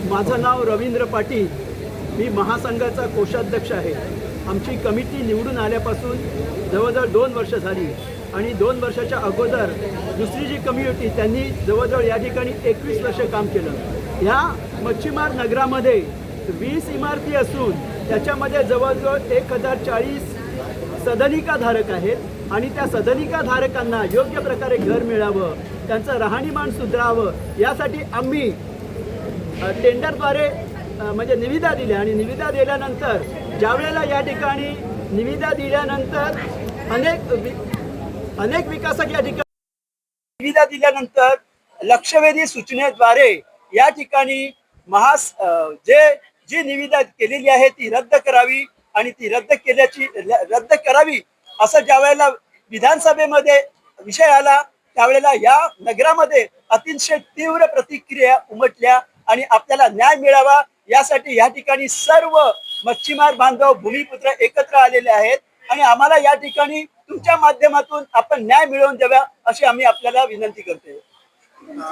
माझं नाव रवींद्र पाटील, मी महासंघाचा कोषाध्यक्ष आहे। आमची कमिटी निवडून आल्यापासून जवळजवळ 2 वर्ष झाली आणि 2 वर्षाच्या अगोदर दुसरी जी कमिटी त्यांनी जवळजवळ या ठिकाणी 21 वर्ष काम केलं। ह्या मच्छीमार नगरामध्ये 20 इमारती असून त्याच्यामध्ये जवळजवळ 1040 सदनिकाधारक आहेत आणि त्या सदनिकाधारकांना योग्य प्रकारे घर मिळावं, त्यांचं राहणीमान सुधारावं यासाठी आम्ही टेंडरद्वारे म्हणजे निविदा दिल्या आणि निविदा दिल्यानंतर ज्यावेळेला या ठिकाणी निविदा दिल्यानंतर अनेक विकासक या ठिकाणी निविदा दिल्यानंतर लक्षवेधी सूचनेद्वारे या ठिकाणी जी निविदा केलेली आहे ती रद्द करावी आणि ती रद्द करावी असं ज्यावेळेला विधानसभेमध्ये विषय आला त्यावेळेला या नगरामध्ये अतिशय तीव्र प्रतिक्रिया उमटल्या आणि आपल्याला न्याय मिळावा यासाठी या ठिकाणी सर्व मच्छीमार बांधव भूमिपुत्र एकत्र आलेले आहेत आणि आम्हाला या ठिकाणी तुमच्या माध्यमातून आपण न्याय मिळवून द्यावा अशी आम्ही आपल्याला विनंती करतो।